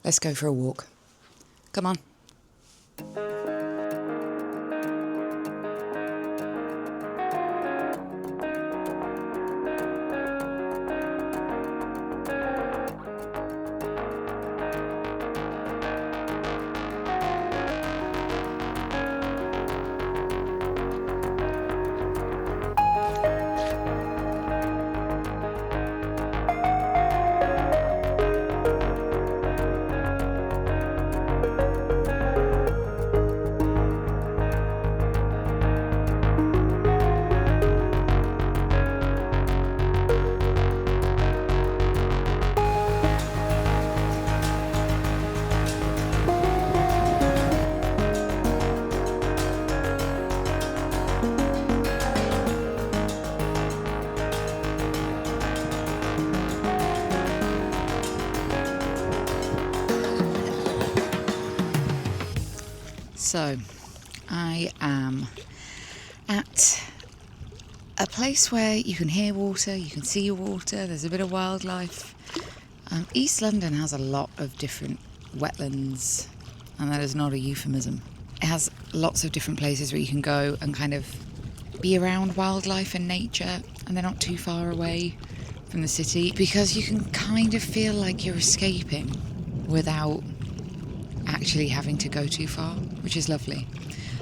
Let's go for a walk. Come on. So, I am at a place where you can hear water, you can see water, there's a bit of wildlife. East London has a lot of different wetlands, and that is not a euphemism. It has lots of different places where you can go and kind of be around wildlife and nature, and they're not too far away from the city, because you can kind of feel like you're escaping without actually having to go too far, which is lovely.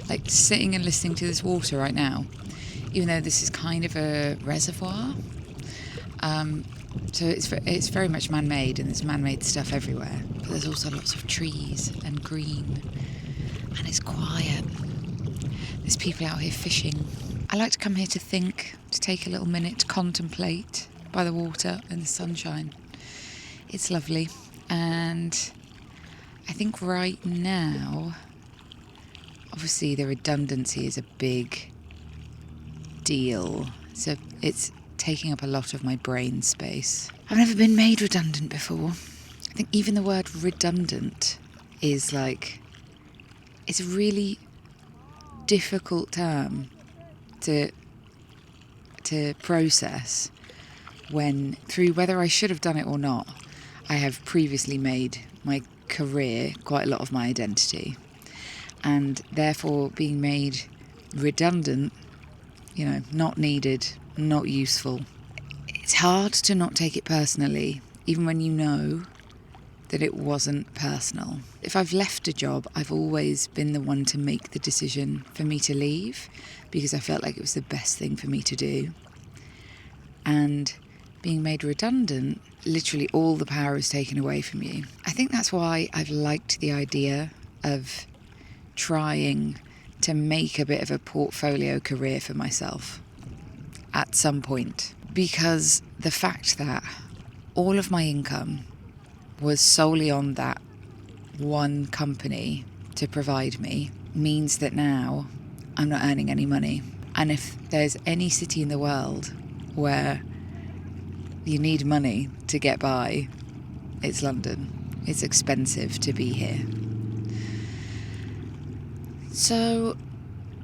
Like sitting and listening to this water right now, even though this is kind of a reservoir, so it's very much man-made, and there's man-made stuff everywhere, but there's also lots of trees and green, and it's quiet. There's people out here fishing. I like to come here to think, to take a little minute to contemplate by the water and the sunshine. It's lovely, and I think right now, obviously the redundancy is a big deal, so it's taking up a lot of my brain space. I've never been made redundant before. I think even the word redundant is like, it's a really difficult term to process when, through whether I should have done it or not, I have previously made my career quite a lot of my identity, and therefore being made redundant, not needed, not useful. It's hard to not take it personally, even when you know that it wasn't personal. If I've left a job, I've always been the one to make the decision for me to leave, because I felt like it was the best thing for me to do. And being made redundant, literally all the power is taken away from you. I think that's why I've liked the idea of trying to make a bit of a portfolio career for myself at some point, because the fact that all of my income was solely on that one company to provide me means that now I'm not earning any money. And if there's any city in the world where you need money to get by, it's London. It's expensive to be here. So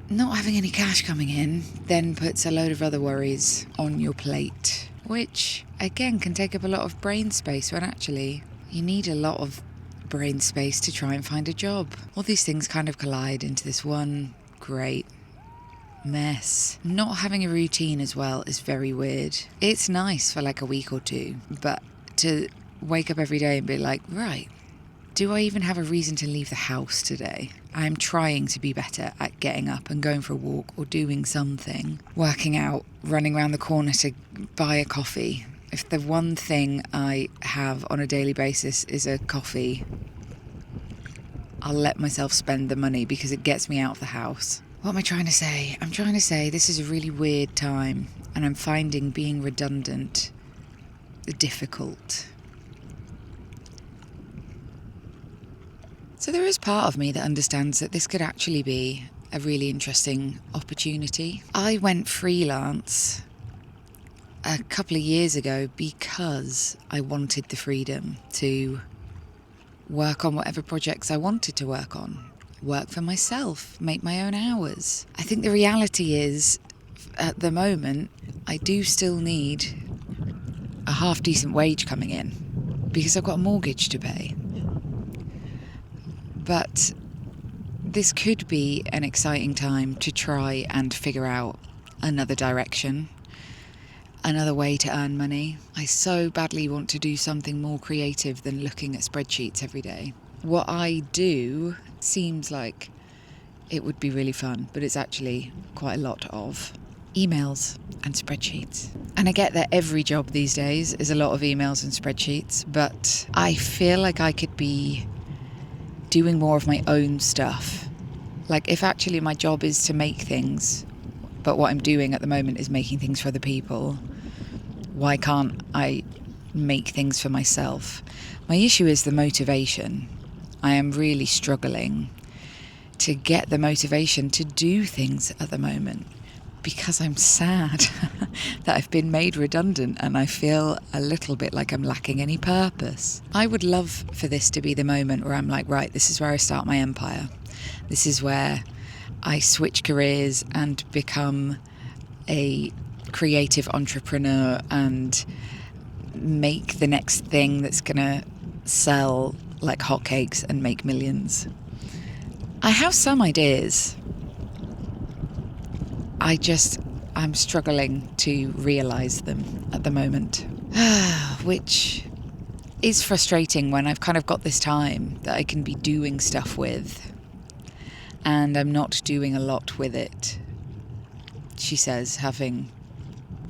not having any cash coming in then puts a load of other worries on your plate, which again can take up a lot of brain space, when actually you need a lot of brain space to try and find a job. All these things kind of collide into this one great mess. Not having a routine as well is very weird. It's nice for like a week or two, but to wake up every day and be like, right, do I even have a reason to leave the house today? I'm trying to be better at getting up and going for a walk or doing something, working out, running around the corner to buy a coffee. If the one thing I have on a daily basis is a coffee, I'll let myself spend the money because it gets me out of the house. What am I trying to say? I'm trying to say this is a really weird time, and I'm finding being redundant difficult. So there is part of me that understands that this could actually be a really interesting opportunity. I went freelance a couple of years ago because I wanted the freedom to work on whatever projects I wanted to work on, work for myself, make my own hours. I think the reality is, at the moment, I do still need a half-decent wage coming in because I've got a mortgage to pay. But this could be an exciting time to try and figure out another direction, another way to earn money. I so badly want to do something more creative than looking at spreadsheets every day. What I do seems like it would be really fun, but it's actually quite a lot of emails and spreadsheets. And I get that every job these days is a lot of emails and spreadsheets, but I feel like I could be doing more of my own stuff. Like, if actually my job is to make things, but what I'm doing at the moment is making things for other people, why can't I make things for myself? My issue is the motivation. I am really struggling to get the motivation to do things at the moment because I'm sad that I've been made redundant and I feel a little bit like I'm lacking any purpose. I would love for this to be the moment where I'm like, right, this is where I start my empire. This is where I switch careers and become a creative entrepreneur and make the next thing that's gonna sell like hotcakes and make millions. I have some ideas. I'm struggling to realise them at the moment, which is frustrating when I've kind of got this time that I can be doing stuff with, and I'm not doing a lot with it, she says, having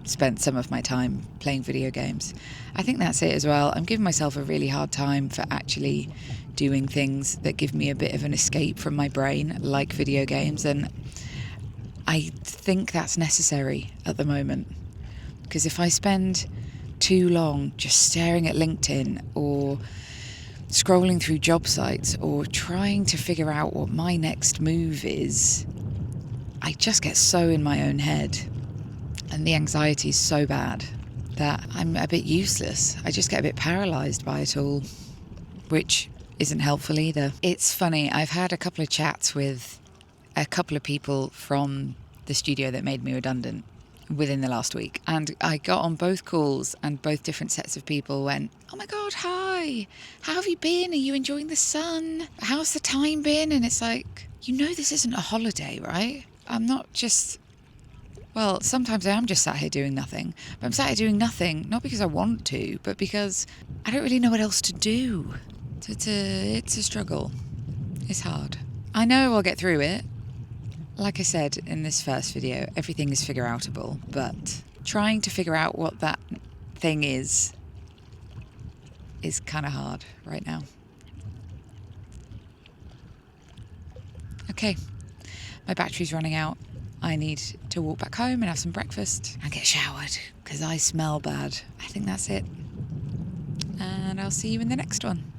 spent some of my time playing video games. I think that's it as well. I'm giving myself a really hard time for actually doing things that give me a bit of an escape from my brain, like video games, and I think that's necessary at the moment, because if I spend too long just staring at LinkedIn or scrolling through job sites or trying to figure out what my next move is, I just get so in my own head, and the anxiety is so bad that I'm a bit useless. I just get a bit paralysed by it all, which isn't helpful either. It's funny, I've had a couple of chats with a couple of people from the studio that made me redundant within the last week, and I got on both calls and both different sets of people went, "Oh my god, hi, how have you been? Are you enjoying the sun? How's the time been?" And it's like, this isn't a holiday, right? I'm not just, well, sometimes I am just sat here doing nothing, but I'm sat here doing nothing not because I want to, but because I don't really know what else to do. It's a struggle. It's hard. I know I'll get through it. Like I said in this first video, everything is figure-outable, but trying to figure out what that thing is kind of hard right now. Okay, my battery's running out. I need to walk back home and have some breakfast and get showered because I smell bad. I think that's it. And I'll see you in the next one.